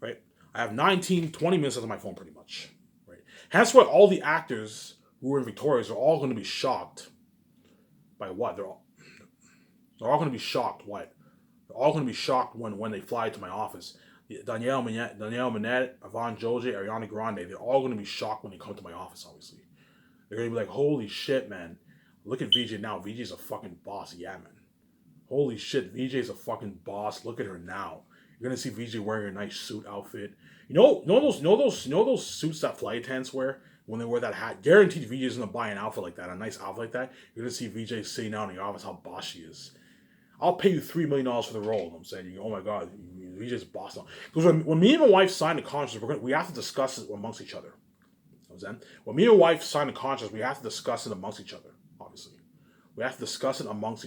right? I have 19, 20 minutes on my phone pretty much, right? Hence why all the actors who were in Victoria's are all going to be shocked by what? They're all going to be shocked. What? They're all going to be shocked when they fly to my office. Danielle Minette, Yvonne Joje, Ariana Grande, they're all going to be shocked when they come to my office, obviously. They're going to be like, holy shit, man. Look at VJ now. VJ's a fucking boss. Yeah, man. Holy shit, VJ's a fucking boss. Look at her now. You're going to see VJ wearing a nice suit outfit. You know those suits that flight attendants wear when they wear that hat? Guaranteed VJ's going to buy an outfit like that, a nice outfit like that. You're going to see VJ sitting down in the office how boss she is. I'll pay you $3 million for the role. I'm saying, oh my god, we just boss on. Because when me and my wife signed the contract, we have to discuss it amongst each other. You know what I'm saying? When me and my wife signed the contract, we have to discuss it amongst each other. Obviously, we have to discuss it amongst.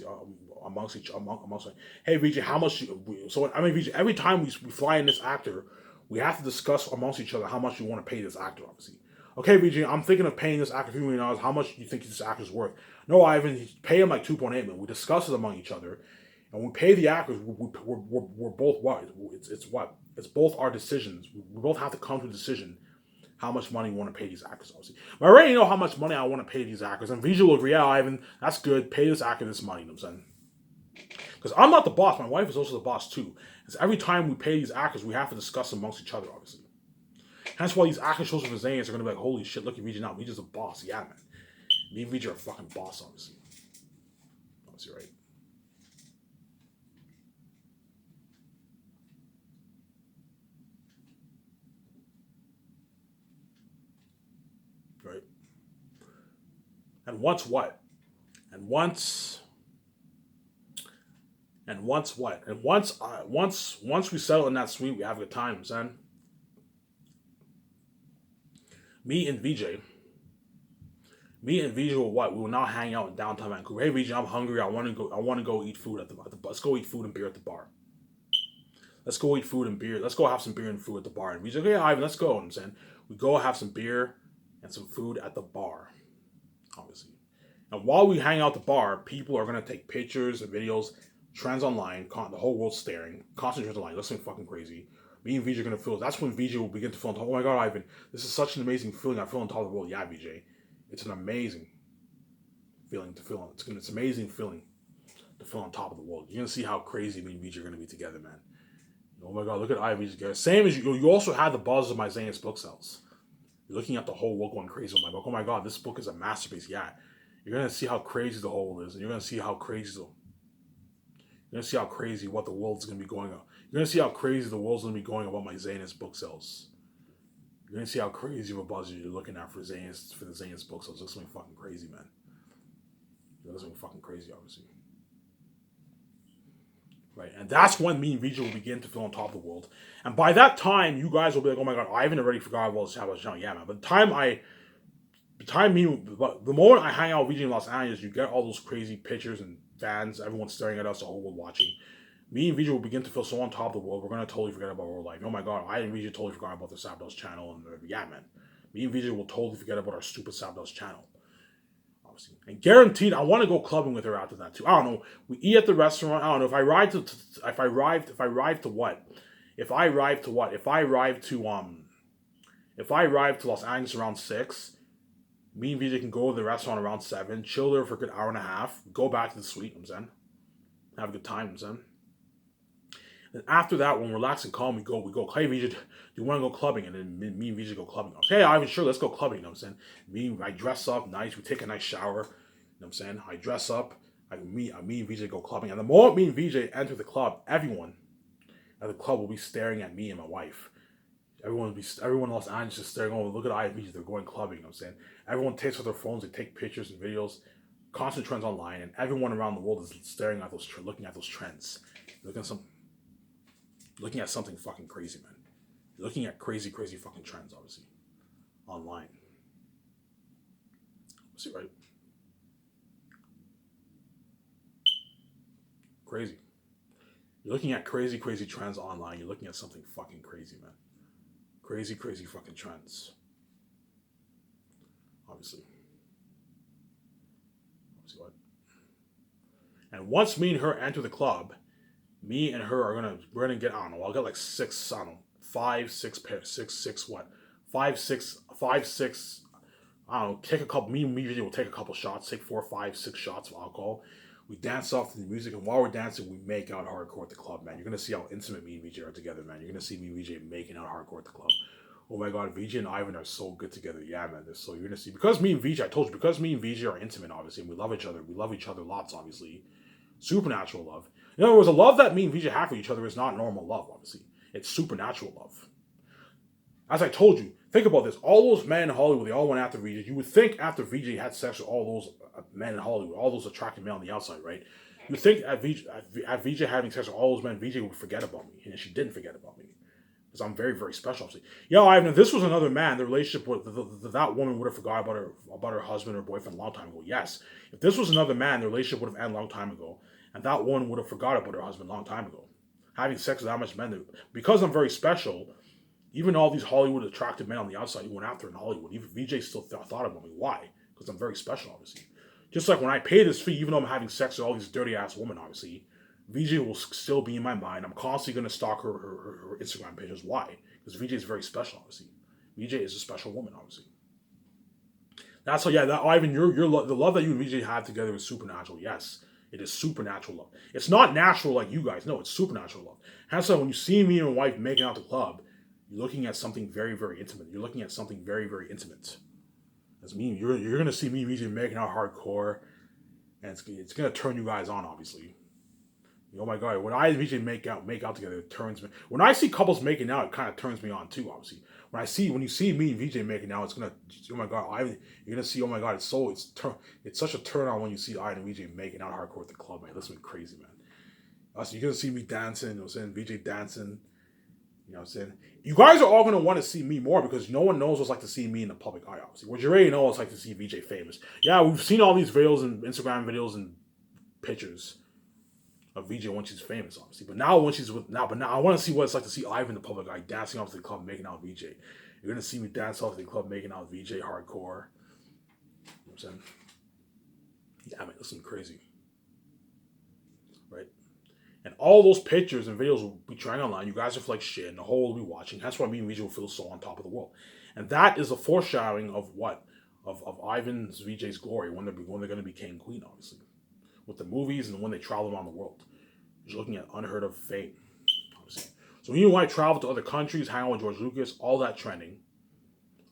Hey VJ, how much? VJ, every time we fly in this actor, we have to discuss amongst each other how much you want to pay this actor. Obviously, okay, VJ, I'm thinking of paying this actor $3 million. How much do you think this actor's worth? No, Ivan, pay him like 2.8 million. We discuss it among each other. And when we pay the actors, we're both what? It's what? It's both our decisions. We both have to come to a decision how much money we want to pay these actors, obviously. But I already know how much money I want to pay these actors. And VJ will agree, yeah, Ivan, that's good. Pay this actor this money, you know what I'm saying? Because I'm not the boss. My wife is also the boss, too. Because every time we pay these actors, we have to discuss amongst each other, obviously. Hence why these actor shows for Zanians are going to be like, holy shit, look at VJ now. VJ's a boss. Yeah, man. Me and VJ are a fucking boss, obviously. Obviously, right? Right? And once what? And once what? And once we settle in that suite, we have a good time, son. Me and VJ, me and VJ will what? We will now hang out in downtown Vancouver. Hey VJ, I'm hungry. I want to go. I want to go eat food at the. Let's go eat food and beer at the bar. Let's go eat food and beer. Let's go have some beer and food at the bar. And VJ's like, hey Ivan, let's go. I'm saying we go have some beer and some food at the bar, obviously. And while we hang out at the bar, people are gonna take pictures and videos, trends online, the whole world's staring, constant trends online, listening fucking crazy. Me and VJ are gonna feel. That's when VJ will begin to feel. Oh my god, Ivan, this is such an amazing feeling. I feel on top of the world. Yeah, VJ, it's an amazing feeling to feel. It's an amazing feeling to feel on top of the world. You're gonna see how crazy me and VJ are gonna be together, man. Oh my god, look at Ivan together. Same as you. You also have the buzz of my Zanius book sales. You're looking at the whole world going crazy with my book. Oh my god, this book is a masterpiece. Yeah, you're gonna see how crazy the whole is, and you're gonna see how crazy what the world's gonna be going on. You're gonna see how crazy the world's gonna be going about my Zanius book sales. You're gonna see how crazy of a buzz you're looking at for the Zanius book sales. It's gonna be fucking crazy, man. It's gonna be fucking crazy, obviously. Right, and that's when me and VJ will begin to feel on top of the world. And by that time, you guys will be like, "Oh my god, Ivan already forgot about this Shadows Channel." Yeah, man. But the moment I hang out with VJ in Los Angeles, you get all those crazy pictures and fans, everyone staring at us, the whole world watching. Me and VJ will begin to feel so on top of the world, we're gonna totally forget about our life. Oh my god, I and VJ totally forgot about the Shadows Channel, and yeah, man. Me and VJ will totally forget about our stupid Shadows Channel. Obviously. And guaranteed, I want to go clubbing with her after that too. I don't know. We eat at the restaurant. I don't know if I arrive to what? If I arrive to what? If I arrive to Los Angeles around 6, me and VJ can go to the restaurant around 7, chill there for a good hour and a half, go back to the suite, I'm saying. Have a good time, I'm saying. And after that, when we're relaxed and calm, we go, hey VJ, do you want to go clubbing? And then me and VJ go clubbing. Okay, Ivan, sure, let's go clubbing, you know what I'm saying? I dress up nice, we take a nice shower, you know what I'm saying? I dress up, me and VJ go clubbing. And the moment me and VJ enter the club, everyone at the club will be staring at me and my wife. Everyone in Los Angeles is staring over, look at IVG, they're going clubbing, you know what I'm saying? Everyone takes with their phones, they take pictures and videos, constant trends online, and everyone around the world is staring at those, looking at those trends. Looking at something fucking crazy, man. Looking at crazy fucking trends, obviously, online. See, right? Crazy. You're looking at crazy trends online. You're looking at something fucking crazy, man. Crazy fucking trends. Obviously. See what? And once me and her enter the club, me and her we're gonna get, I don't know, I'll get like 6, I don't know, what? 5, 6. I don't know, take a couple, me and VJ will take a couple shots, take 4, 5, 6 shots of alcohol. We dance off to the music, and while we're dancing, we make out hardcore at the club, man. You're going to see how intimate me and VJ are together, man. You're going to see me and VJ making out hardcore at the club. Oh my god, VJ and Ivan are so good together. Yeah, man. So you're going to see, because me and VJ, I told you, because me and VJ are intimate, obviously, and we love each other. We love each other lots, obviously. Supernatural love. In other words, the love that me and VJ have for each other is not normal love, obviously. It's supernatural love. As I told you, think about this. All those men in Hollywood, they all went after VJ. You would think after VJ had sex with all those men in Hollywood, all those attractive men on the outside, right? You think at VJ having sex with all those men, VJ would forget about me. And she didn't forget about me. Because I'm very, very special, obviously. Ivan, if this was another man, the relationship with that woman would have forgot about her husband or boyfriend a long time ago. Yes. If this was another man, the relationship would have ended a long time ago. And that woman would have forgot about her husband a long time ago. Having sex with that much men, because I'm very special, even all these Hollywood attractive men on the outside who went after in Hollywood, even VJ still thought about me. Why? Because I'm very special, obviously. Just like when I pay this fee, even though I'm having sex with all these dirty ass women, obviously, VJ will still be in my mind. I'm constantly going to stalk her Instagram pages. Why? Because VJ is very special, obviously. VJ is a special woman, obviously. That's how, Ivan, the love that you and VJ have together is supernatural. Yes, it is supernatural love. It's not natural like you guys. No, it's supernatural love. That's why when you see me and my wife making out the club, you're looking at something very, very intimate. You're looking at something very, very intimate. That's me. You're going to see me and VJ making out hardcore, and it's going to turn you guys on, obviously. Oh my god, when I and VJ make out together, it turns me. When I see couples making out, it kind of turns me on too, obviously. When you see me and VJ making out, it's gonna, oh my god, you're gonna see, oh my god, it's such a turn on when you see I and VJ making out hardcore at the club, man. That's been crazy, man. So you're gonna see me dancing, you know what I'm saying, VJ dancing, you know what I'm saying. You guys are all gonna want to see me more because no one knows what it's like to see me in the public eye, obviously. What you already know it's like to see VJ famous. Yeah, we've seen all these videos and Instagram videos and pictures of VJ when she's famous, obviously. But now I want to see what it's like to see Ivan in the public eye dancing off to the club, making out with VJ. You're gonna see me dance off to the club, making out with VJ hardcore. You know what I'm saying? Yeah, man, this is crazy. Right? And all those pictures and videos will be trying online. You guys are like shit, and the whole will be watching. That's why me and VJ will feel so on top of the world. And that is a foreshadowing of what? Of Ivan's VJ's glory when they're gonna be king and queen, obviously. With the movies and when they travel around the world. You're looking at unheard of fame, obviously. So when you want to travel to other countries, hang out with George Lucas, all that trending.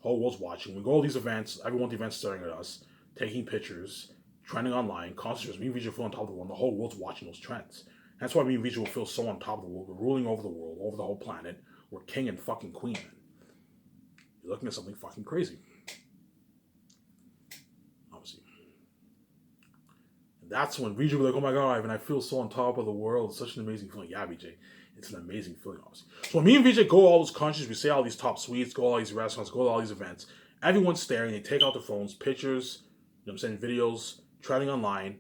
Whole world's watching. We go to all these events, everyone at the event's staring at us, taking pictures, trending online, concerts. Me and VJ feel on top of the world, and the whole world's watching those trends. That's why me and VJ will feel so on top of the world. We're ruling over the world, over the whole planet. We're king and fucking queen, man. You're looking at something fucking crazy. Obviously. That's when VJ will be like, oh my god, Ivan, I feel so on top of the world. It's such an amazing feeling. Yeah, VJ, it's an amazing feeling, obviously. So when me and VJ go to all those countries, we say all these top suites, go to all these restaurants, go to all these events, everyone's staring, they take out their phones, pictures, you know what I'm saying, videos, trending online,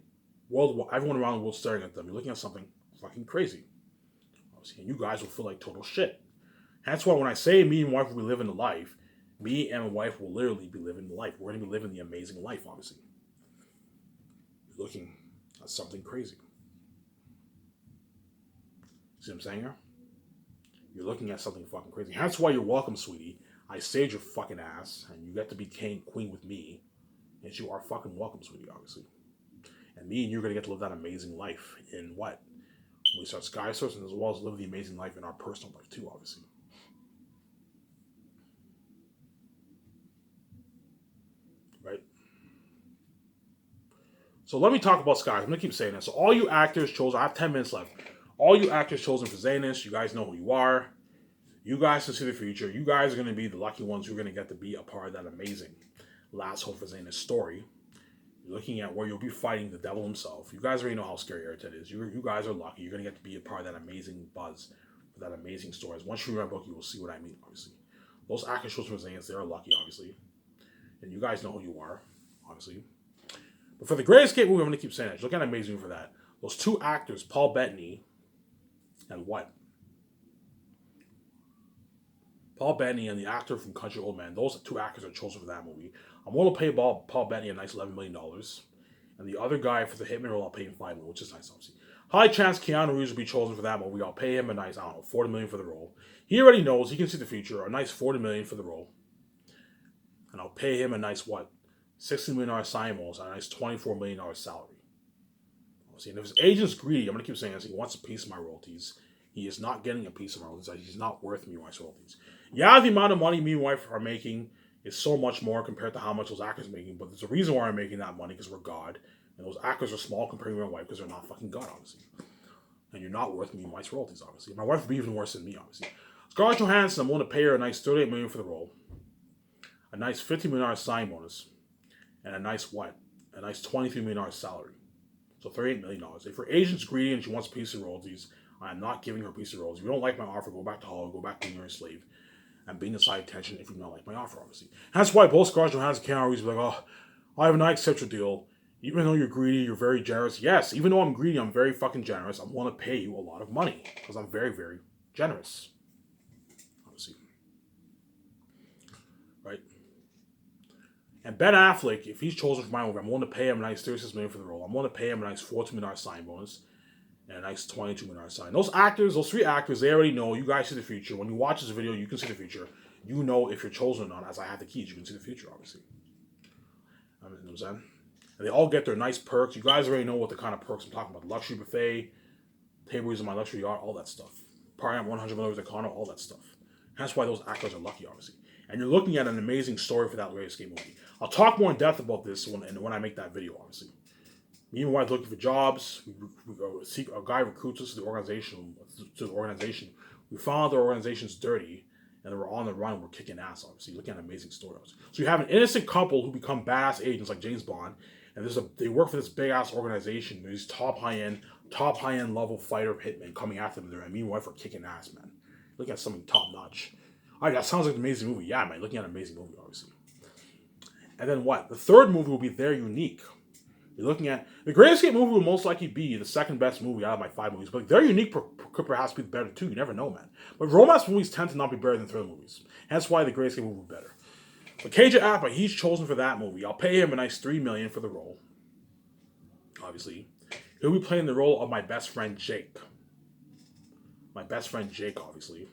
everyone around the world staring at them. You're looking at something fucking crazy, obviously, and you guys will feel like total shit. That's why when I say me and my wife will be living the life, me and my wife will literally be living the life. We're going to be living the amazing life, obviously. You're looking at something crazy. See what I'm saying here? You're looking at something fucking crazy. That's why you're welcome, sweetie. I saved your fucking ass, and you get to be king, queen with me. And you are fucking welcome, sweetie, obviously. And me and you're going to get to live that amazing life in what? We start sky sourcing as well as live the amazing life in our personal life too, obviously. Right? So let me talk about Sky. I'm going to keep saying this. So all you actors chose, I have 10 minutes left. All you actors chosen for Zanis, you guys know who you are. You guys can see the future. You guys are going to be the lucky ones who are going to get to be a part of that amazing last hope for Zanis story. You're looking at where you'll be fighting the devil himself. You guys already know how scary Airted is. You guys are lucky. You're going to get to be a part of that amazing buzz for that amazing story. Once you read my book, you will see what I mean, obviously. Those actors chosen for Zanis, they are lucky, obviously. And you guys know who you are, obviously. But for the Great Escape movie, I'm going to keep saying that. Look at an amazing movie for that. Those two actors, Paul Bettany and what? Paul Bettany and the actor from Country Old Man. Those two actors are chosen for that movie. I'm going to pay Paul Bettany a nice $11 million. And the other guy for the Hitman role, I'll pay him $5 million, which is nice, obviously. High chance Keanu Reeves will be chosen for that movie. I'll pay him a nice, I don't know, $40 million for the role. He already knows, he can see the future, a nice $40 million for the role. And I'll pay him a nice, what, $60 million signing bonus and a nice $24 million salary. See, and if his agent's greedy, I'm going to keep saying this, he wants a piece of my royalties. He is not getting a piece of my royalties. He's not worth me my royalties. Yeah, the amount of money me and my wife are making is so much more compared to how much those actors are making, but there's a reason why I'm making that money, because we're God. And those actors are small compared to my wife because they're not fucking God, obviously. And you're not worth me my royalties, obviously. My wife would be even worse than me, obviously. Scarlett Johansson, I'm willing to pay her a nice $38 million for the role, a nice $50 million sign bonus, and a nice what? A nice $23 million salary. So $38 million. If her agent's greedy and she wants a piece of royalties, I'm not giving her a piece of royalties. If you don't like my offer, go back to Hollywood, go back to being your slave, and being the side attention if you don't like my offer, obviously. That's why both Scarlett Johansson and Keanu Reeves be like, oh, Ivan, I accept your deal. Even though you're greedy, you're very generous. Yes, even though I'm greedy, I'm very fucking generous. I'm willing to pay you a lot of money because I'm very, very generous. Obviously. Right? And Ben Affleck, if he's chosen for my movie, I'm willing to pay him a nice $36 million for the role. I'm willing to pay him a nice $14 million sign bonus and a nice $22 million sign. Those actors, those three actors, they already know. You guys see the future. When you watch this video, you can see the future. You know if you're chosen or not. As I have the keys, you can see the future, obviously. You know what I'm saying? And they all get their nice perks. You guys already know what the kind of perks I'm talking about. The luxury buffet, tables in my luxury yacht, all that stuff. Party at $100 million with a condo, all that stuff. That's why those actors are lucky, obviously. And you're looking at an amazing story for that Great Escape movie. I'll talk more in depth about this when I make that video, obviously. Me and my wife looking for jobs. A guy recruits us to the organization. We found out the organization's dirty, and we're on the run. We're kicking ass, obviously. Looking at an amazing story. So you have an innocent couple who become badass agents like James Bond, and they work for this big ass organization. There's top high end level fighter hitmen coming after them there. And me and my wife are kicking ass, man. Looking at something top notch. Alright, that sounds like an amazing movie. Yeah, man. Looking at an amazing movie, obviously. And then what? The third movie will be They're Unique. You're looking at the Great Escape movie will most likely be the second best movie out of my 5 movies, but They're Unique could perhaps be better too. You never know, man. But romance movies tend to not be better than thriller movies. That's why the Great Escape movie will be better. But KJ Apa, he's chosen for that movie. I'll pay him a nice $3 million for the role. Obviously, he'll be playing the role of my best friend Jake. My best friend Jake, obviously.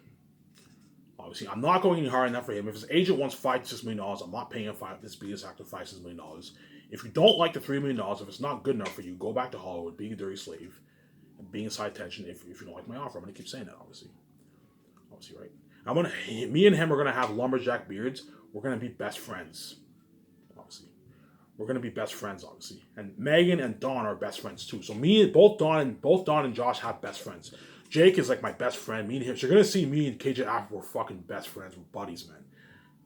Obviously, I'm not going any higher than that for him. If his agent wants $5 to $6 million, I'm not paying him this biggest actor $5 to $6 million. If you don't like the $3 million, if it's not good enough for you, go back to Hollywood, being a dirty slave, and being a side tension. If you don't like my offer, I'm gonna keep saying that. Obviously, right? Me and him are gonna have lumberjack beards. We're gonna be best friends. Obviously, we're gonna be best friends. Obviously, and Megan and Dawn are best friends too. So both Dawn and Josh have best friends. Jake is like my best friend. Me and him. So you're gonna see me and KJ after we're fucking best friends. We're buddies, man.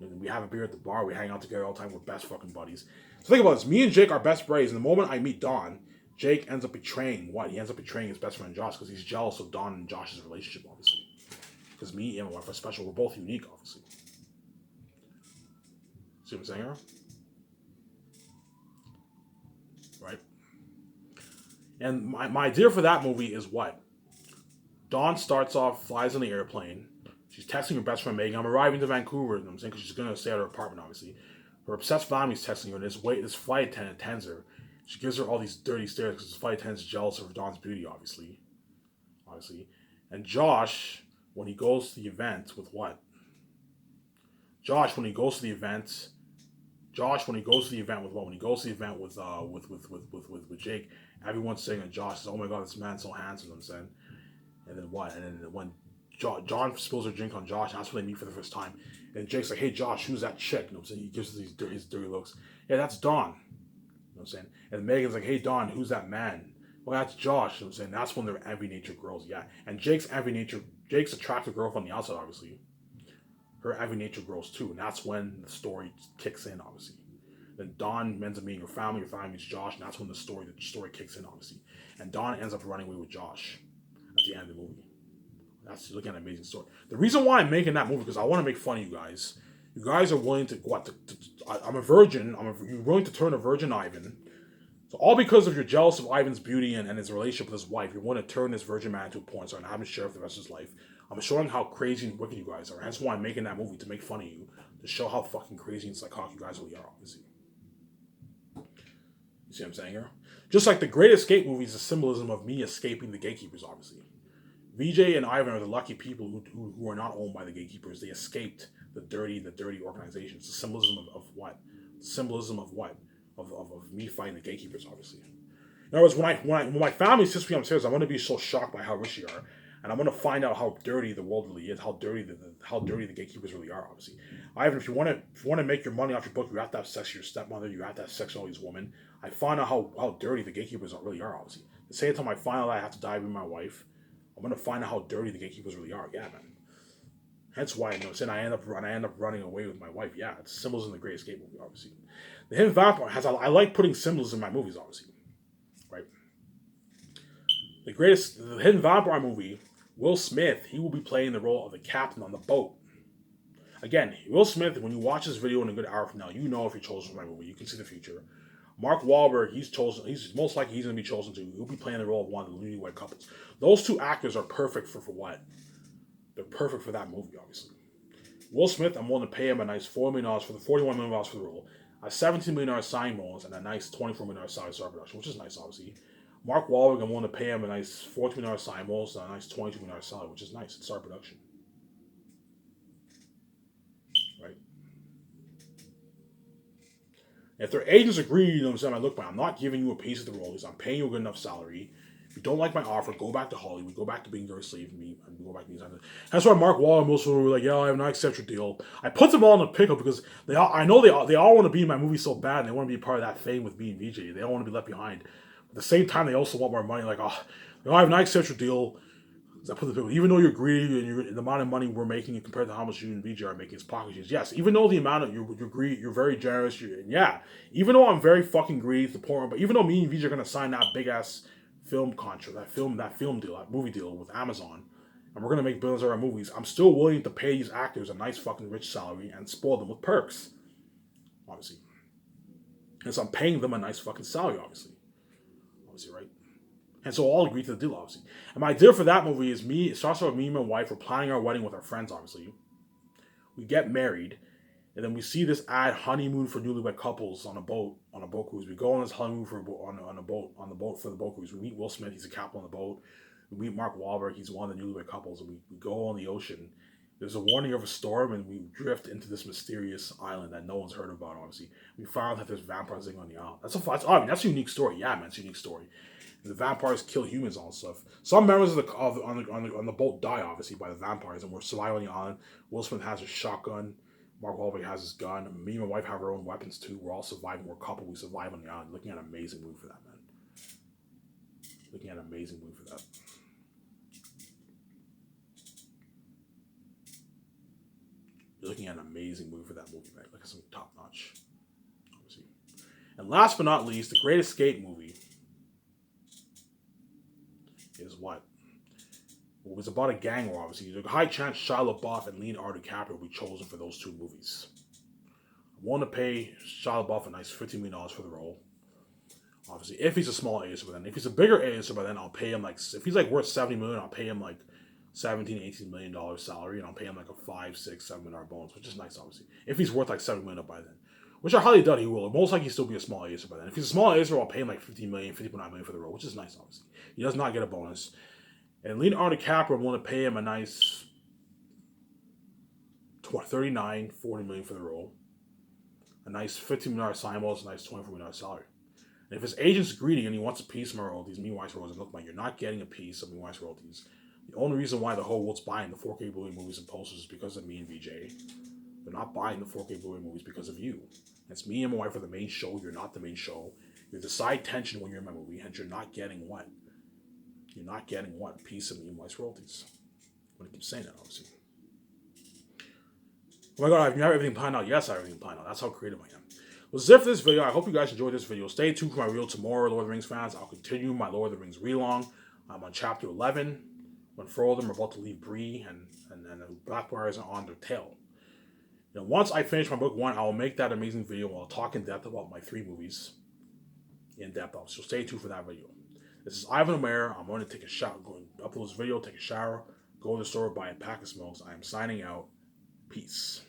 And we have a beer at the bar. We hang out together all the time. We're best fucking buddies. So think about this. Me and Jake are best buddies. And the moment I meet Dawn, Jake ends up betraying what? He ends up betraying his best friend Josh because he's jealous of Dawn and Josh's relationship, obviously. Because me and my wife are special. We're both unique, obviously. See what I'm saying here? Right? And my idea for that movie is what? Dawn starts off, flies on the airplane. She's texting her best friend Megan, I'm arriving to Vancouver, you know what I'm saying? Because she's going to stay at her apartment, obviously. Her obsessed family's texting her, and this flight attendant attends her. She gives her all these dirty stares because this flight attendant's jealous of Dawn's beauty, obviously. And Josh, when he goes to the event with what? Josh, when he goes to the event with what? When he goes to the event with Jake, everyone's saying that Josh says, oh my god, this man's so handsome, you know what I'm saying? And then what? And then when John spills her drink on Josh, that's when they meet for the first time. And Jake's like, hey Josh, who's that chick? You know what I'm saying? He gives his dirty looks. Yeah, that's Dawn. You know what I'm saying? And Megan's like, hey Dawn, who's that man? Well, that's Josh. You know what I'm saying? That's when their envy nature grows, yeah. And Jake's attractive girl from the outside, obviously. Her envy nature grows too. And that's when the story kicks in, obviously. Then Dawn ends up meeting her family meets Josh, and that's when the story kicks in, obviously. And Dawn ends up running away with Josh at the end of the movie. That's looking at an amazing story. The reason why I'm making that movie because I want to make fun of you guys. You guys are willing to what? I'm a virgin. You're willing to turn a virgin Ivan. So all because of you're jealous of Ivan's beauty and his relationship with his wife, you're willing to turn this virgin man into a porn star and have him share for the rest of his life. I'm showing how crazy and wicked you guys are. That's why I'm making that movie, to make fun of you, to show how fucking crazy and psychotic you guys really are, obviously. You see what I'm saying here? Just like the Great Escape movie is a symbolism of me escaping the gatekeepers, obviously. Vijay and Ivan are the lucky people who are not owned by the gatekeepers. They escaped the dirty organization. It's a symbolism of what? Symbolism of what? Of me fighting the gatekeepers, obviously. In other words, when my family sits me upstairs, I'm going to be so shocked by how rich they are, and I'm going to find out how dirty the world really is, how dirty the gatekeepers really are. Obviously, Ivan, if you want to make your money off your book, you have to have sex with your stepmother. You have to have sex with all these women. I find out how dirty the gatekeepers really are. Obviously, the same time I find out I have to die with my wife, I'm going to find out how dirty the gatekeepers really are. Yeah, man. Hence why I end up running away with my wife. Yeah, it's symbols in the Great Escape movie. Obviously, the Hidden Vampire I like putting symbols in my movies. Obviously, right. The Hidden Vampire movie, Will Smith, he will be playing the role of the captain on the boat. Again, Will Smith, when you watch this video in a good hour from now, you know if you're chosen for my movie. You can see the future. Mark Wahlberg, he's most likely he's going to be chosen to. He'll be playing the role of one of the newlywed couples. Those two actors are perfect for what? They're perfect for that movie, obviously. Will Smith, I'm willing to pay him a nice $4 million for the $41 million for the role, a $17 million signing bonus, and a nice $24 million salary star production, which is nice, obviously. Mark Wahlberg, I'm willing to pay him a nice $14 million signing bonus and a nice $22 million salary, which is nice. It's star production. Right? If their agents agree, you know what I'm saying, look, man, I'm not giving you a piece of the roles. I'm paying you a good enough salary. If you don't like my offer, go back to Hollywood. Go back to being your slave to me. And go back to these. That's why Mark Wahlberg most of them were like, yeah, I have not accepted your deal. I put them all in a pickle because I know they all want to be in my movie so bad and they want to be a part of that fame with me and VJ. They don't want to be left behind. At the same time, they also want more money. Like, I have not accepted your deal. I put the pickle. Even though you're greedy and the amount of money we're making compared to how much you and VJ are making is pocket change. Yes, even though the amount of you're greedy, you're very generous. Even though I'm very fucking greedy to the point, but even though me and VJ are gonna sign that big ass film contract, that film deal, that movie deal with Amazon, and we're gonna make billions of our movies, I'm still willing to pay these actors a nice fucking rich salary and spoil them with perks. Obviously. And so I'm paying them a nice fucking salary, obviously. Obviously, right? And so all agree to the deal, obviously. And my deal for that movie is it starts with me and my wife, we're planning our wedding with our friends, obviously. We get married, and then we see this ad, honeymoon for newlywed couples on a boat cruise. We go on this honeymoon on the boat for the boat cruise. We meet Will Smith, he's a captain on the boat. We meet Mark Wahlberg, he's one of the newlywed couples, and we go on the ocean. There's a warning of a storm, and we drift into this mysterious island that no one's heard about, obviously. We find out that there's vampires living on the island. That's a unique story. Yeah, man, it's a unique story. The vampires kill humans and all stuff. Some members on the boat die, obviously, by the vampires, and we're surviving on the island. Will Smith has his shotgun. Mark Wahlberg has his gun. Me and my wife have our own weapons too. We're all surviving. We're a couple. We survive on the island. Looking at an amazing movie for that, man. Looking at an amazing movie for that. You're looking at an amazing movie for that movie, man. Like something top notch. Obviously. And last but not least, the Great Escape movie is what? Well, it's about a gang war, obviously. There's a high chance Shia LaBeouf and Leonardo DiCaprio will be chosen for those two movies. I want to pay Shia LaBeouf a nice $15 million for the role. Obviously, if he's a small A-lister, but then if he's a bigger A-lister, but then I'll pay him if he's worth $70 million, I'll pay him $17-18 million salary, and I'll pay him a $5, $6, $7 million bonus, which is nice, obviously. If he's worth $7 million by then. Which I highly doubt he will. Most likely he'll still be a small A-lister by then. If he's a small A-lister, I'll pay him $50 million, $50.9 million for the role, which is nice, obviously. He does not get a bonus. And Leonardo DiCaprio, I'm going to pay him a nice $39, $40 million for the role. A nice $15 million sign bonus, a nice $24 million salary. And if his agent's greedy and he wants a piece of my royalties, me and Weiss royalties, look, man, you're not getting a piece of me and Weiss royalties. The only reason why the whole world's buying the 4K Blu-ray movies and posters is because of me and VJ. They're not buying the 4K Blu-ray movies because of you. It's me and my wife are the main show. You're not the main show. You're the side tension when you're in my movie, and you're not getting what? You're not getting what? A piece of me and Weiss royalties. I'm going to keep saying that, obviously. Oh my god, you have everything planned out? Yes, I have everything planned out. That's how creative I am. Well, that's it for this video. I hope you guys enjoyed this video. Stay tuned for my reel tomorrow, Lord of the Rings fans. I'll continue my Lord of the Rings read-along. I'm on chapter 11. When Frodo are about to leave Bree and the Blackbriars are on their tail. Once I finish my book 1, I will make that amazing video where I'll talk in depth about my 3 movies. In depth, so stay tuned for that video. This is Ivan Omer. I'm going to take a shower, go and upload this video, take a shower, go to the store, buy a pack of smokes. I am signing out. Peace.